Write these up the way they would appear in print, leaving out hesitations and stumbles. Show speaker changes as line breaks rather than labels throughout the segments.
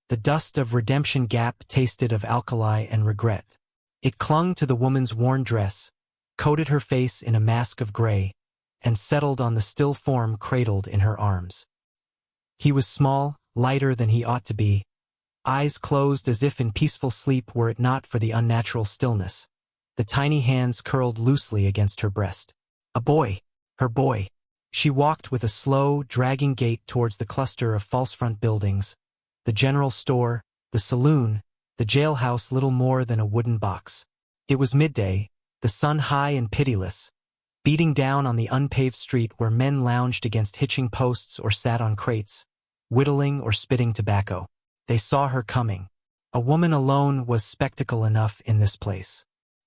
The dust of Redemption Gap tasted of alkali and regret. It clung to the woman's worn dress, coated her face in a mask of gray, and settled on the still form cradled in her arms. He was small, lighter than he ought to be, eyes closed as if in peaceful sleep were it not for the unnatural stillness. The tiny hands curled loosely against her breast. A boy, her boy. She walked with a slow, dragging gait towards the cluster of false-front buildings, the general store, the saloon, the jailhouse little more than a wooden box. It was midday, the sun high and pitiless, beating down on the unpaved street where men lounged against hitching posts or sat on crates, whittling or spitting tobacco. They saw her coming. A woman alone was spectacle enough in this place.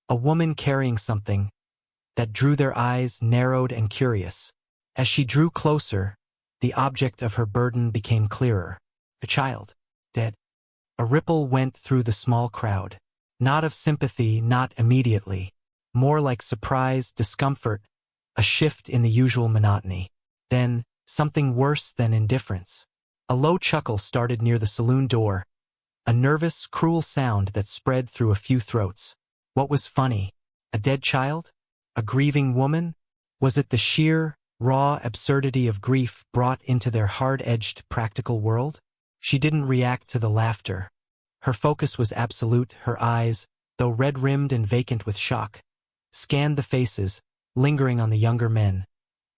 A woman carrying something that drew their eyes narrowed and curious. As she drew closer, the object of her burden became clearer. A child. Dead. A ripple went through the small crowd. Not of sympathy, not immediately. More like surprise, discomfort, a shift in the usual monotony. Then, something worse than indifference. A low chuckle started near the saloon door, a nervous, cruel sound that spread through a few throats. What was funny? A dead child? A grieving woman? Was it the sheer, raw absurdity of grief brought into their hard-edged, practical world? She didn't react to the laughter. Her focus was absolute. Her eyes, though red-rimmed and vacant with shock, scanned the faces, lingering on the younger men,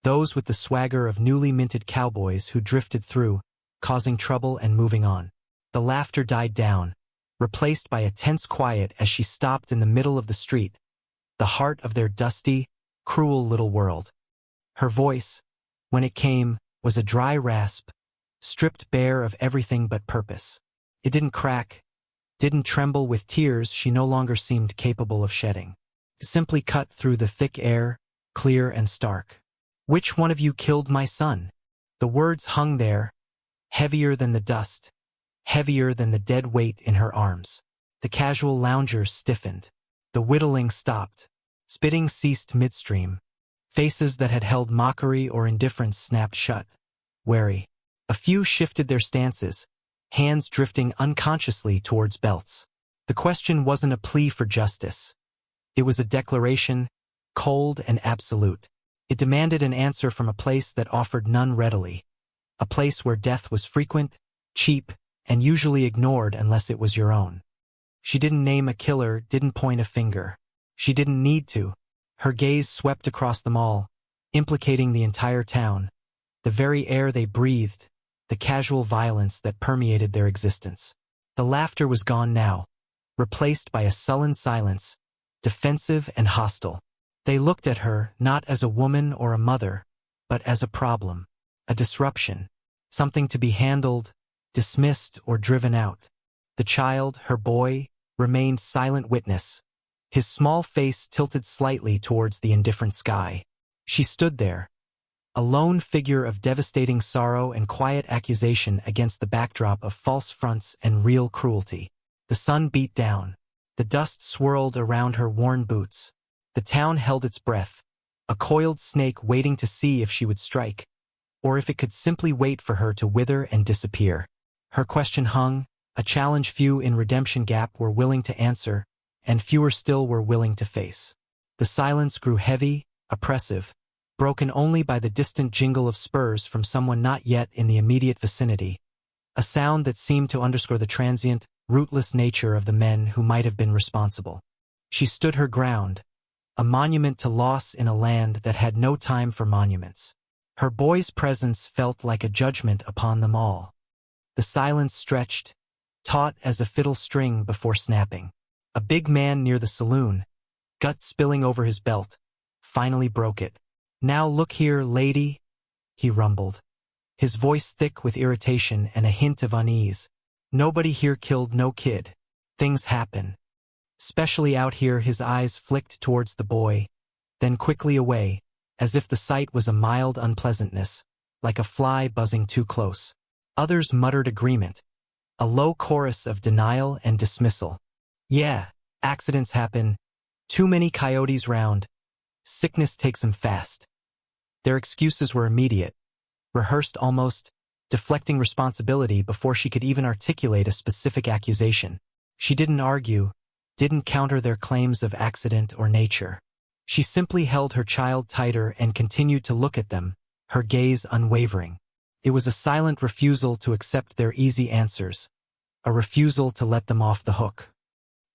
those with the swagger of newly minted cowboys who drifted through, causing trouble and moving on. The laughter died down, replaced by a tense quiet as she stopped in the middle of the street, the heart of their dusty, cruel little world. Her voice, when it came, was a dry rasp, stripped bare of everything but purpose. It didn't crack, didn't tremble with tears she no longer seemed capable of shedding. It simply cut through the thick air, clear and stark. "Which one of you killed my son?" The words hung there, heavier than the dust, heavier than the dead weight in her arms. The casual loungers stiffened. The whittling stopped. Spitting ceased midstream. Faces that had held mockery or indifference snapped shut, wary. A few shifted their stances, hands drifting unconsciously towards belts. The question wasn't a plea for justice. It was a declaration, cold and absolute. It demanded an answer from a place that offered none readily. A place where death was frequent, cheap, and usually ignored unless it was your own. She didn't name a killer, didn't point a finger. She didn't need to. Her gaze swept across them all, implicating the entire town, the very air they breathed, the casual violence that permeated their existence. The laughter was gone now, replaced by a sullen silence, defensive and hostile. They looked at her not as a woman or a mother, but as a problem, a disruption, something to be handled, dismissed, or driven out. The child, her boy, remained silent witness, his small face tilted slightly towards the indifferent sky. She stood there, a lone figure of devastating sorrow and quiet accusation against the backdrop of false fronts and real cruelty. The sun beat down. The dust swirled around her worn boots. The town held its breath, a coiled snake waiting to see if she would strike, or if it could simply wait for her to wither and disappear. Her question hung, a challenge few in Redemption Gap were willing to answer, and fewer still were willing to face. The silence grew heavy, oppressive, broken only by the distant jingle of spurs from someone not yet in the immediate vicinity, a sound that seemed to underscore the transient, rootless nature of the men who might have been responsible. She stood her ground, a monument to loss in a land that had no time for monuments. Her boy's presence felt like a judgment upon them all. The silence stretched, taut as a fiddle string before snapping. A big man near the saloon, guts spilling over his belt, finally broke it. "Now look here, lady," he rumbled, his voice thick with irritation and a hint of unease. "Nobody here killed no kid. Things happen. Especially out here." His eyes flicked towards the boy, then quickly away, as if the sight was a mild unpleasantness, like a fly buzzing too close. Others muttered agreement, a low chorus of denial and dismissal. "Yeah, accidents happen. Too many coyotes round. Sickness takes 'em fast." Their excuses were immediate, rehearsed almost deflecting responsibility before she could even articulate a specific accusation. She didn't argue, didn't counter their claims of accident or nature. She simply held her child tighter and continued to look at them, her gaze unwavering. It was a silent refusal to accept their easy answers, a refusal to let them off the hook.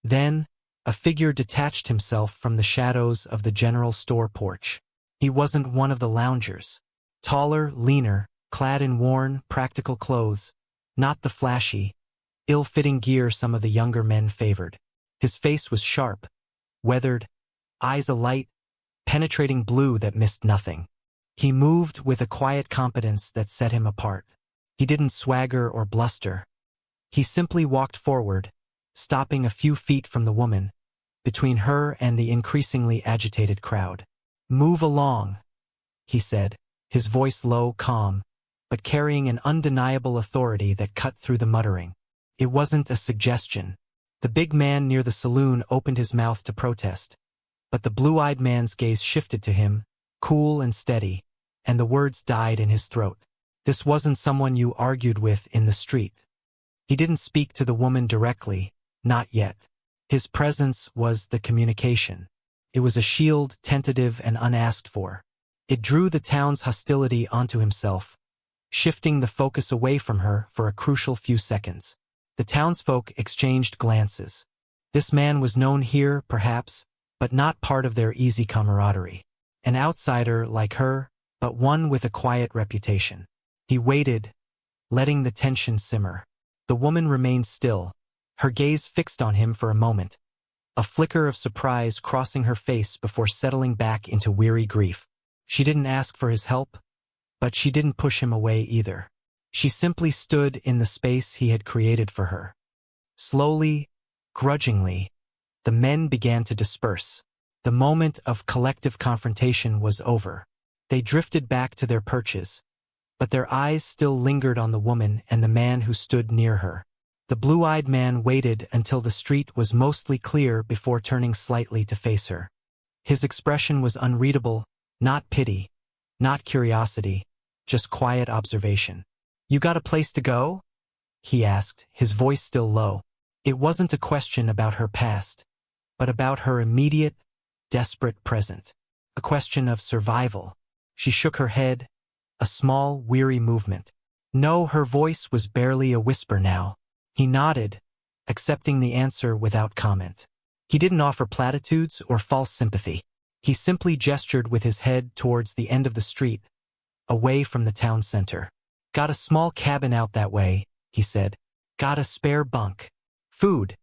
Then, a figure detached himself from the shadows of the general store porch. He wasn't one of the loungers. Taller, leaner, clad in worn, practical clothes, not the flashy, ill-fitting gear some of the younger men favored. His face was sharp, weathered, eyes alight, penetrating blue that missed nothing. He moved with a quiet competence that set him apart. He didn't swagger or bluster. He simply walked forward, stopping a few feet from the woman, between her and the increasingly agitated crowd. "Move along," he said, his voice low, calm, but carrying an undeniable authority that cut through the muttering. It wasn't a suggestion. The big man near the saloon opened his mouth to protest, but the blue-eyed man's gaze shifted to him, cool and steady, and the words died in his throat. This wasn't someone you argued with in the street. He didn't speak to the woman directly, not yet. His presence was the communication. It was a shield, tentative and unasked for. It drew the town's hostility onto himself, shifting the focus away from her for a crucial few seconds. The townsfolk exchanged glances. This man was known here, perhaps, but not part of their easy camaraderie. An outsider like her, but one with a quiet reputation. He waited, letting the tension simmer. The woman remained still, her gaze fixed on him for a moment, a flicker of surprise crossing her face before settling back into weary grief. She didn't ask for his help, but she didn't push him away either. She simply stood in the space he had created for her. Slowly, grudgingly, the men began to disperse. The moment of collective confrontation was over. They drifted back to their perches, but their eyes still lingered on the woman and the man who stood near her. The blue-eyed man waited until the street was mostly clear before turning slightly to face her. His expression was unreadable, not pity, not curiosity, just quiet observation. "You got a place to go?" he asked, his voice still low. It wasn't a question about her past, but about her immediate, desperate present. A question of survival. She shook her head, a small, weary movement. No, her voice was barely a whisper now. He nodded, accepting the answer without comment. He didn't offer platitudes or false sympathy. He simply gestured with his head towards the end of the street, away from the town center. "Got a small cabin out that way," he said. "Got a spare bunk. Food."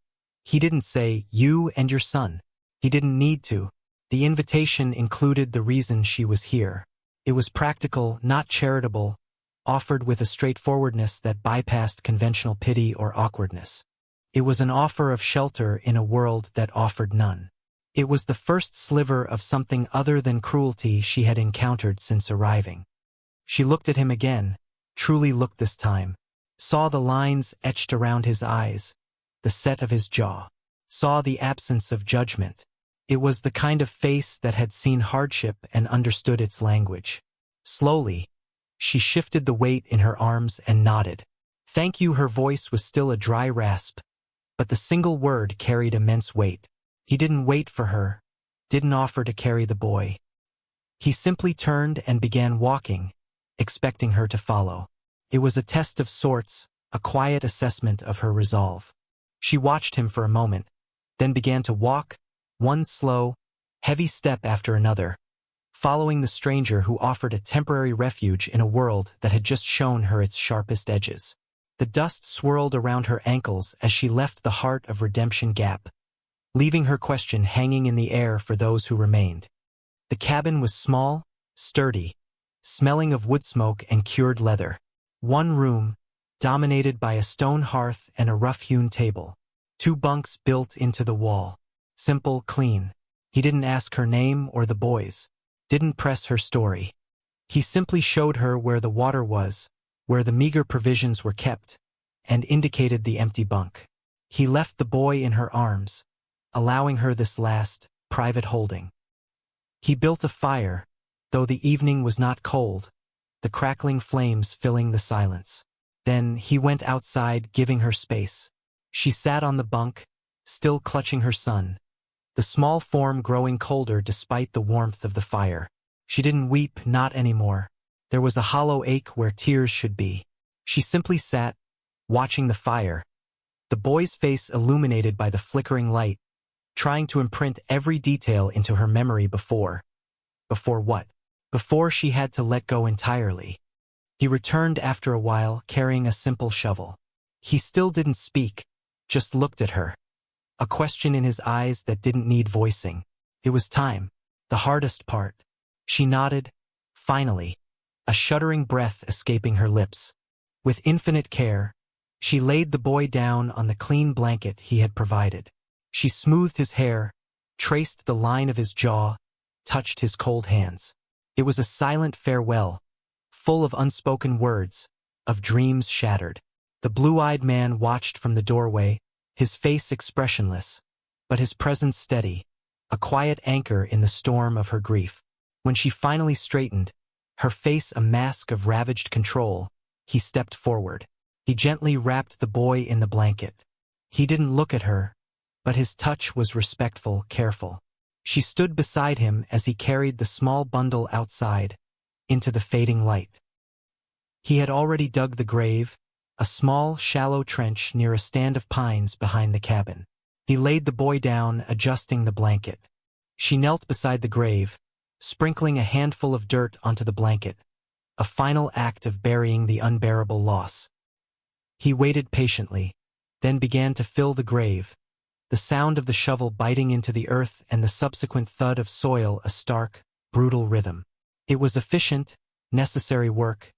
He didn't say, "You and your son." He didn't need to. The invitation included the reason she was here. It was practical, not charitable, offered with a straightforwardness that bypassed conventional pity or awkwardness. It was an offer of shelter in a world that offered none. It was the first sliver of something other than cruelty she had encountered since arriving. She looked at him again, truly looked this time, saw the lines etched around his eyes, the set of his jaw, saw the absence of judgment. It was the kind of face that had seen hardship and understood its language. Slowly, she shifted the weight in her arms and nodded. "Thank you." Her voice was still a dry rasp, but the single word carried immense weight. He didn't wait for her, didn't offer to carry the boy. He simply turned and began walking, expecting her to follow. It was a test of sorts, a quiet assessment of her resolve. She watched him for a moment, then began to walk, one slow, heavy step after another, following the stranger who offered a temporary refuge in a world that had just shown her its sharpest edges. The dust swirled around her ankles as she left the heart of Redemption Gap, leaving her question hanging in the air for those who remained. The cabin was small, sturdy, smelling of wood smoke and cured leather. One room, dominated by a stone hearth and a rough-hewn table. 2 bunks built into the wall. Simple, clean. He didn't ask her name or the boys. Didn't press her story. He simply showed her where the water was, where the meager provisions were kept, and indicated the empty bunk. He left the boy in her arms, allowing her this last, private holding. He built a fire, though the evening was not cold. the crackling flames filling the silence. Then he went outside, giving her space. She sat on the bunk, still clutching her son, the small form growing colder despite the warmth of the fire. She didn't weep, not anymore. There was a hollow ache where tears should be. She simply sat, watching the fire, the boy's face illuminated by the flickering light, trying to imprint every detail into her memory before. Before what? Before she had to let go entirely. He returned after a while, carrying a simple shovel. He still didn't speak, just looked at her. A question in his eyes that didn't need voicing. It was time. The hardest part. She nodded, finally, a shuddering breath escaping her lips. With infinite care, she laid the boy down on the clean blanket he had provided. She smoothed his hair, traced the line of his jaw, touched his cold hands. It was a silent farewell, full of unspoken words, of dreams shattered. The blue-eyed man watched from the doorway, his face expressionless, but his presence steady, a quiet anchor in the storm of her grief. When she finally straightened, her face a mask of ravaged control, he stepped forward. He gently wrapped the boy in the blanket. He didn't look at her, but his touch was respectful, careful. She stood beside him as he carried the small bundle outside, into the fading light. He had already dug the grave, a small, shallow trench near a stand of pines behind the cabin. He laid the boy down, adjusting the blanket. She knelt beside the grave, sprinkling a handful of dirt onto the blanket, a final act of burying the unbearable loss. He waited patiently, then began to fill the grave, the sound of the shovel biting into the earth and the subsequent thud of soil a stark, brutal rhythm. It was efficient, necessary work,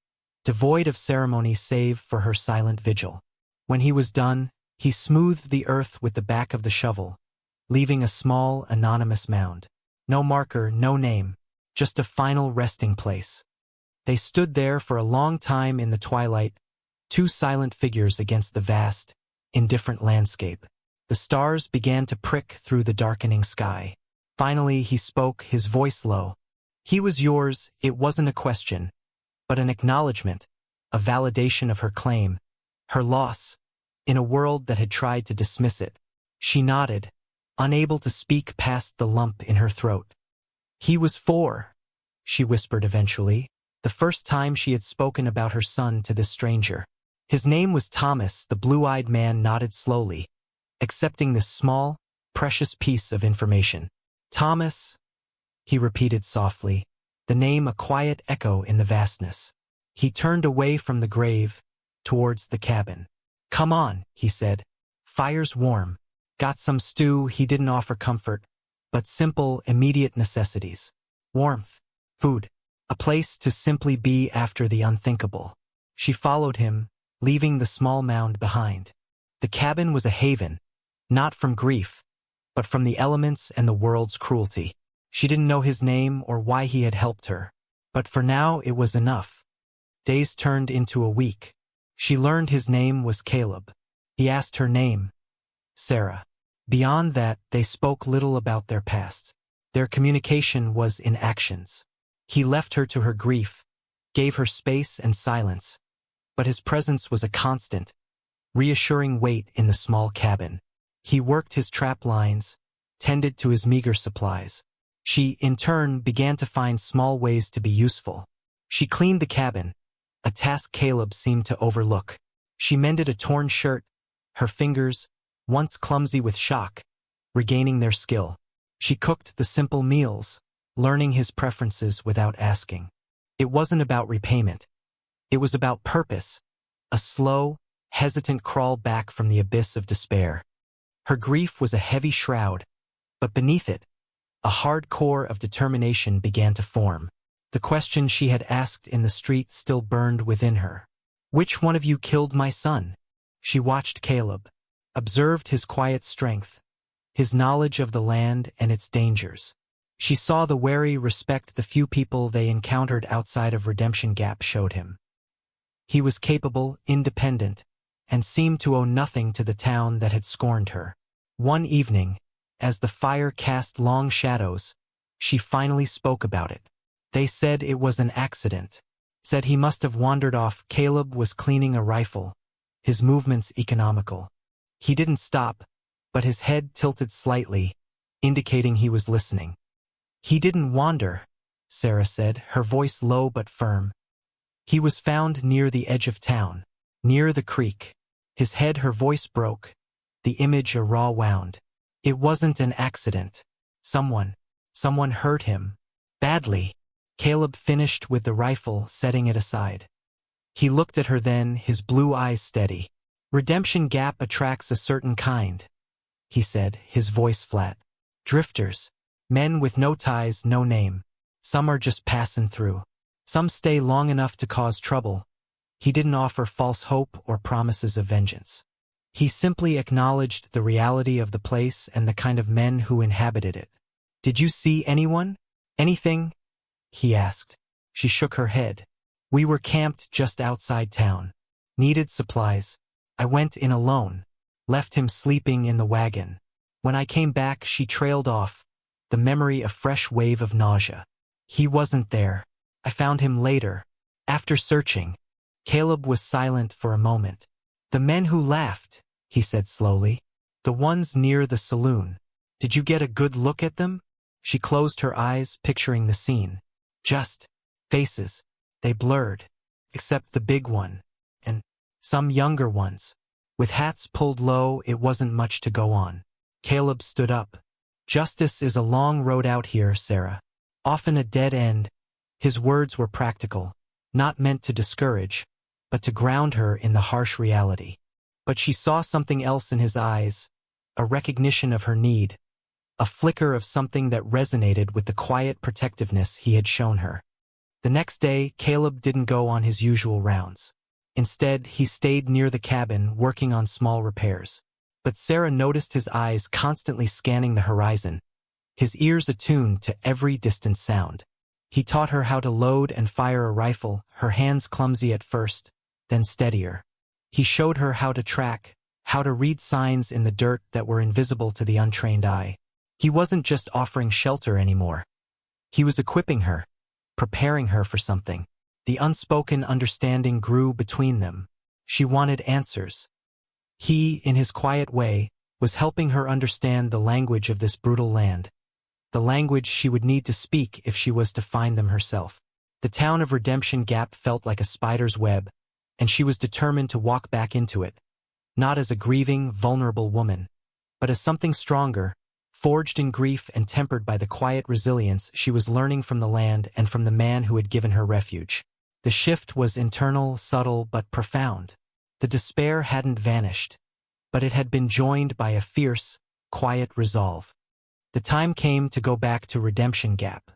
devoid of ceremony save for her silent vigil. When he was done, he smoothed the earth with the back of the shovel, leaving a small, anonymous mound. No marker, no name, just a final resting place. They stood there for a long time in the twilight, two silent figures against the vast, indifferent landscape. The stars began to prick through the darkening sky. Finally he spoke, his voice low. He was yours, it wasn't a question, but an acknowledgement, a validation of her claim, her loss, in a world that had tried to dismiss it. She nodded, unable to speak past the lump in her throat. He was 4, she whispered eventually, the first time she had spoken about her son to this stranger. His name was Thomas. The blue-eyed man nodded slowly, accepting this small, precious piece of information. Thomas, he repeated softly, the name a quiet echo in the vastness. He turned away from the grave, towards the cabin. Come on, he said. Fire's warm. Got some stew. He didn't offer comfort, but simple, immediate necessities. Warmth, food, a place to simply be after the unthinkable. She followed him, leaving the small mound behind. The cabin was a haven, not from grief, but from the elements and the world's cruelty. She didn't know his name or why he had helped her, but for now it was enough. Days turned into a week. She learned his name was Caleb. He asked her name, Sarah. Beyond that, they spoke little about their past. Their communication was in actions. He left her to her grief, gave her space and silence, but his presence was a constant, reassuring weight in the small cabin. He worked his trap lines, tended to his meager supplies. She, in turn, began to find small ways to be useful. She cleaned the cabin, a task Caleb seemed to overlook. She mended a torn shirt, her fingers, once clumsy with shock, regaining their skill. She cooked the simple meals, learning his preferences without asking. It wasn't about repayment. It was about purpose, a slow, hesitant crawl back from the abyss of despair. Her grief was a heavy shroud, but beneath it, a hard core of determination began to form. The question she had asked in the street still burned within her. Which one of you killed my son? She watched Caleb, observed his quiet strength, his knowledge of the land and its dangers. She saw the wary respect the few people they encountered outside of Redemption Gap showed him. He was capable, independent, and seemed to owe nothing to the town that had scorned her. One evening, as the fire cast long shadows, she finally spoke about it. They said it was an accident. said he must have wandered off. Caleb was cleaning a rifle, his movements economical. He didn't stop, but his head tilted slightly, indicating he was listening. He didn't wander, Sarah said, her voice low but firm. He was found near the edge of town, near the creek. His head, her voice broke, the image a raw wound. It wasn't an accident. Someone hurt him. Badly. Caleb finished with the rifle, setting it aside. He looked at her then, his blue eyes steady. Redemption Gap attracts a certain kind, he said, his voice flat. Drifters. Men with no ties, no name. Some are just passing through. Some stay long enough to cause trouble. He didn't offer false hope or promises of vengeance. He simply acknowledged the reality of the place and the kind of men who inhabited it. Did you see anyone? Anything? He asked. She shook her head. We were camped just outside town. Needed supplies. I went in alone. Left him sleeping in the wagon. When I came back, she trailed off, the memory a fresh wave of nausea. He wasn't there. I found him later. After searching. Caleb was silent for a moment. The men who laughed, he said slowly. The ones near the saloon. Did you get a good look at them? She closed her eyes, picturing the scene. Just faces. They blurred. Except the big one. And some younger ones. With hats pulled low, it wasn't much to go on. Caleb stood up. Justice is a long road out here, Sarah. Often a dead end. His words were practical, not meant to discourage, but to ground her in the harsh reality. But she saw something else in his eyes, a recognition of her need, a flicker of something that resonated with the quiet protectiveness he had shown her. The next day, Caleb didn't go on his usual rounds. Instead, he stayed near the cabin, working on small repairs. But Sarah noticed his eyes constantly scanning the horizon, his ears attuned to every distant sound. He taught her how to load and fire a rifle, her hands clumsy at first, then steadier. He showed her how to track, how to read signs in the dirt that were invisible to the untrained eye. He wasn't just offering shelter anymore. He was equipping her, preparing her for something. The unspoken understanding grew between them. She wanted answers. He, in his quiet way, was helping her understand the language of this brutal land, the language she would need to speak if she was to find them herself. The town of Redemption Gap felt like a spider's web, and she was determined to walk back into it, not as a grieving, vulnerable woman, but as something stronger, forged in grief and tempered by the quiet resilience she was learning from the land and from the man who had given her refuge. The shift was internal, subtle, but profound. The despair hadn't vanished, but it had been joined by a fierce, quiet resolve. The time came to go back to Redemption Gap.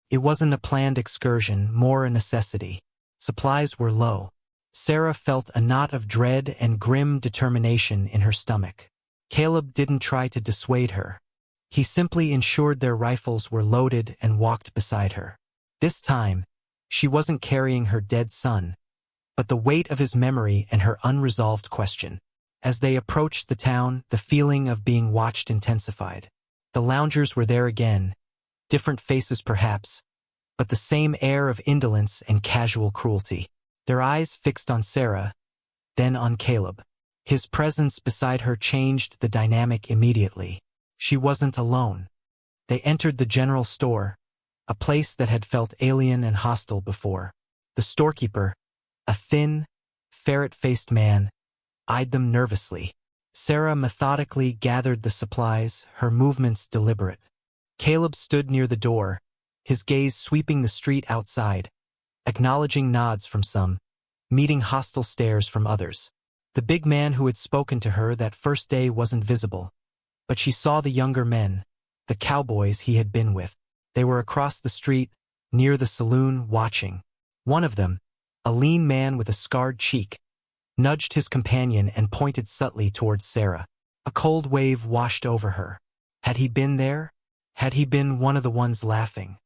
It wasn't a planned excursion, more a necessity. Supplies were low. Sarah felt a knot of dread and grim determination in her stomach. Caleb didn't try to dissuade her. He simply ensured their rifles were loaded and walked beside her. This time, she wasn't carrying her dead son, but the weight of his memory and her unresolved question. As they approached the town, the feeling of being watched intensified. The loungers were there again, different faces perhaps, but the same air of indolence and casual cruelty. Their eyes fixed on Sarah, then on Caleb. His presence beside her changed the dynamic immediately. She wasn't alone. They entered the general store, a place that had felt alien and hostile before. The storekeeper, a thin, ferret-faced man, eyed them nervously. Sarah methodically gathered the supplies, her movements deliberate. Caleb stood near the door, his gaze sweeping the street outside, acknowledging nods from some, meeting hostile stares from others. The big man who had spoken to her that first day wasn't visible, but she saw the younger men, the cowboys he had been with. They were across the street, near the saloon, watching. One of them, a lean man with a scarred cheek, nudged his companion and pointed subtly towards Sarah. A cold wave washed over her. Had he been there? Had he been one of the ones laughing?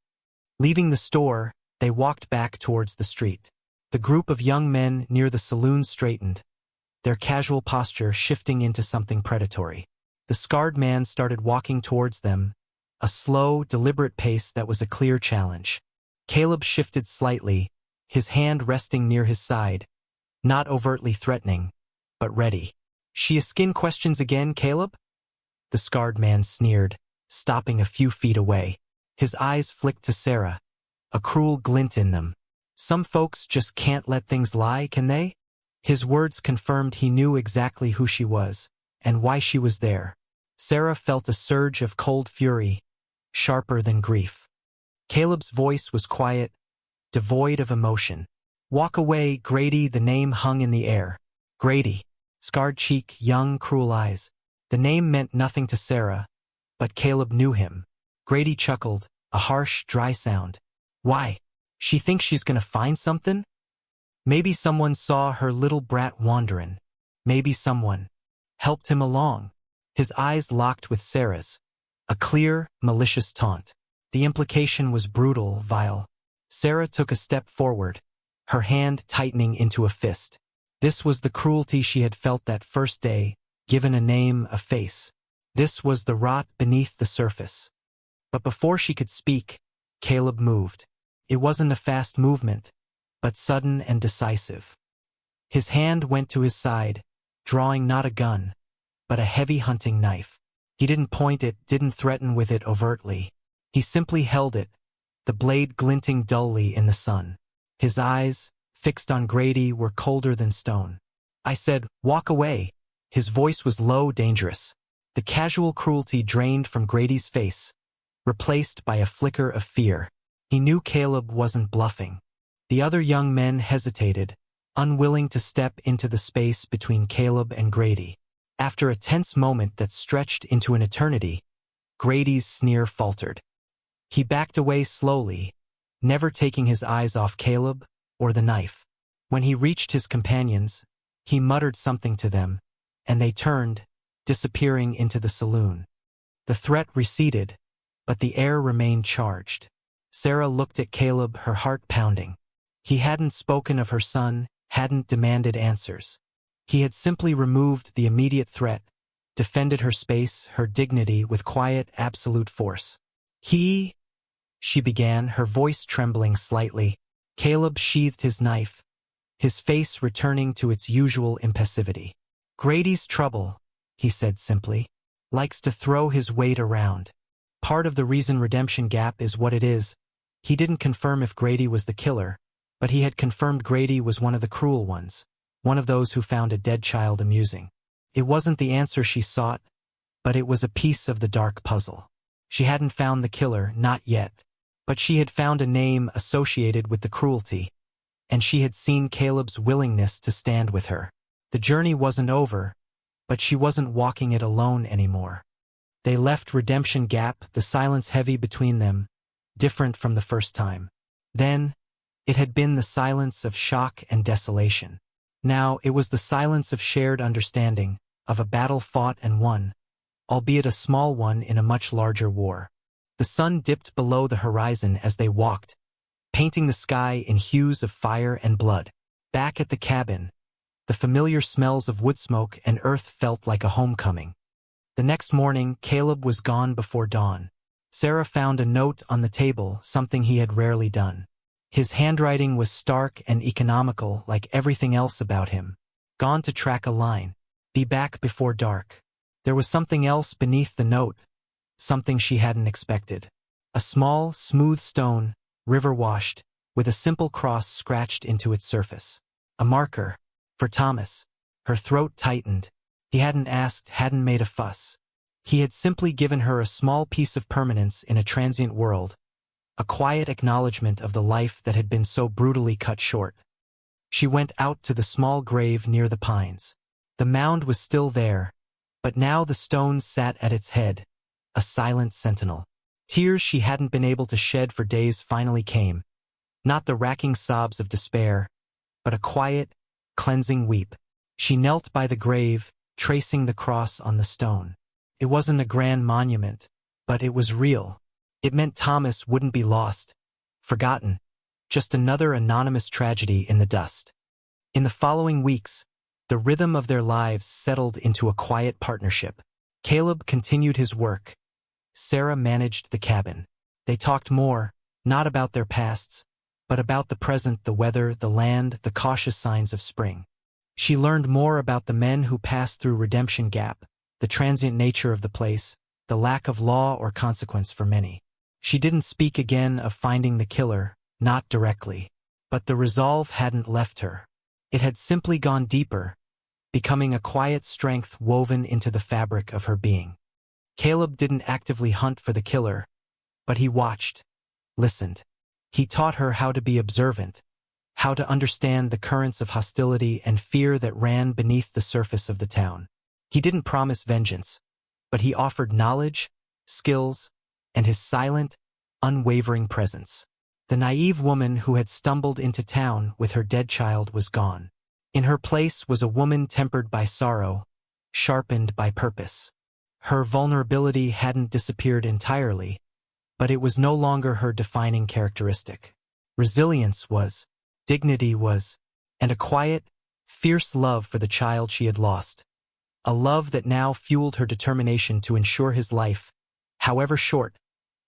Leaving the store, they walked back towards the street. The group of young men near the saloon straightened, their casual posture shifting into something predatory. The scarred man started walking towards them, a slow, deliberate pace that was a clear challenge. Caleb shifted slightly, his hand resting near his side, not overtly threatening, but ready. "She a skin questions again, Caleb?" The scarred man sneered, stopping a few feet away. His eyes flicked to Sarah, a cruel glint in them. "Some folks just can't let things lie, can they?" His words confirmed he knew exactly who she was, and why she was there. Sarah felt a surge of cold fury, sharper than grief. Caleb's voice was quiet, devoid of emotion. "Walk away, Grady," the name hung in the air. Grady. Scarred cheek, young, cruel eyes. The name meant nothing to Sarah, but Caleb knew him. Grady chuckled, a harsh, dry sound. "Why? She thinks she's gonna find something? Maybe someone saw her little brat wanderin'. Maybe someone helped him along." His eyes locked with Sarah's, a clear, malicious taunt. The implication was brutal, vile. Sarah took a step forward, her hand tightening into a fist. This was the cruelty she had felt that first day, given a name, a face. This was the rot beneath the surface. But before she could speak, Caleb moved. It wasn't a fast movement, but sudden and decisive. His hand went to his side, drawing not a gun, but a heavy hunting knife. He didn't point it, didn't threaten with it overtly. He simply held it, the blade glinting dully in the sun. His eyes, fixed on Grady, were colder than stone. "I said, walk away." His voice was low, dangerous. The casual cruelty drained from Grady's face, replaced by a flicker of fear. He knew Caleb wasn't bluffing. The other young men hesitated, unwilling to step into the space between Caleb and Grady. After a tense moment that stretched into an eternity, Grady's sneer faltered. He backed away slowly, never taking his eyes off Caleb or the knife. When he reached his companions, he muttered something to them, and they turned, disappearing into the saloon. The threat receded, but the air remained charged. Sarah looked at Caleb, her heart pounding. He hadn't spoken of her son, hadn't demanded answers. He had simply removed the immediate threat, defended her space, her dignity with quiet, absolute force. She began, her voice trembling slightly. Caleb sheathed his knife, his face returning to its usual impassivity. "Grady's trouble," he said simply, "likes to throw his weight around. Part of the reason Redemption Gap is what it is." He didn't confirm if Grady was the killer, but he had confirmed Grady was one of the cruel ones, one of those who found a dead child amusing. It wasn't the answer she sought, but it was a piece of the dark puzzle. She hadn't found the killer, not yet, but she had found a name associated with the cruelty, and she had seen Caleb's willingness to stand with her. The journey wasn't over, but she wasn't walking it alone anymore. They left Redemption Gap, the silence heavy between them, different from the first time. Then, it had been the silence of shock and desolation. Now it was the silence of shared understanding, of a battle fought and won, albeit a small one in a much larger war. The sun dipped below the horizon as they walked, painting the sky in hues of fire and blood. Back at the cabin, the familiar smells of wood smoke and earth felt like a homecoming. The next morning, Caleb was gone before dawn. Sarah found a note on the table, something he had rarely done. His handwriting was stark and economical, like everything else about him. Gone to track a line. Be back before dark. There was something else beneath the note, something she hadn't expected. A small, smooth stone, river-washed, with a simple cross scratched into its surface. A marker. For Thomas. Her throat tightened. He hadn't asked, hadn't made a fuss. He had simply given her a small piece of permanence in a transient world, a quiet acknowledgement of the life that had been so brutally cut short. She went out to the small grave near the pines. The mound was still there, but now the stone sat at its head, a silent sentinel. Tears she hadn't been able to shed for days finally came, not the racking sobs of despair, but a quiet, cleansing weep. She knelt by the grave, tracing the cross on the stone. It wasn't a grand monument, but it was real. It meant Thomas wouldn't be lost, forgotten, just another anonymous tragedy in the dust. In the following weeks, the rhythm of their lives settled into a quiet partnership. Caleb continued his work. Sarah managed the cabin. They talked more, not about their pasts, but about the present, the weather, the land, the cautious signs of spring. She learned more about the men who passed through Redemption Gap, the transient nature of the place, the lack of law or consequence for many. She didn't speak again of finding the killer, not directly. But the resolve hadn't left her. It had simply gone deeper, becoming a quiet strength woven into the fabric of her being. Caleb didn't actively hunt for the killer, but he watched, listened. He taught her how to be observant, how to understand the currents of hostility and fear that ran beneath the surface of the town. He didn't promise vengeance, but he offered knowledge, skills, and his silent, unwavering presence. The naive woman who had stumbled into town with her dead child was gone. In her place was a woman tempered by sorrow, sharpened by purpose. Her vulnerability hadn't disappeared entirely, but it was no longer her defining characteristic. Resilience was, dignity was, and a quiet, fierce love for the child she had lost. A love that now fueled her determination to ensure his life, however short,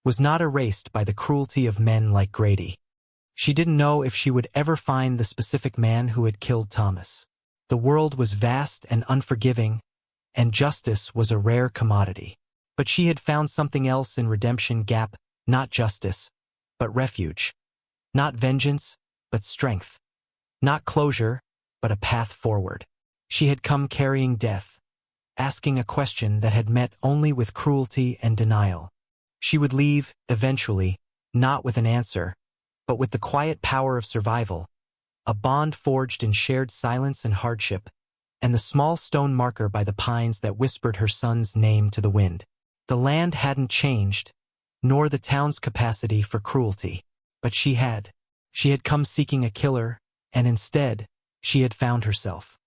was not erased by the cruelty of men like Grady. She didn't know if she would ever find the specific man who had killed Thomas. The world was vast and unforgiving, and justice was a rare commodity. But she had found something else in Redemption Gap, not justice, but refuge. Not vengeance, but strength. Not closure, but a path forward. She had come carrying death, asking a question that had met only with cruelty and denial. She would leave, eventually, not with an answer, but with the quiet power of survival, a bond forged in shared silence and hardship, and the small stone marker by the pines that whispered her son's name to the wind. The land hadn't changed, nor the town's capacity for cruelty, but she had. She had come seeking a killer, and instead, she had found herself.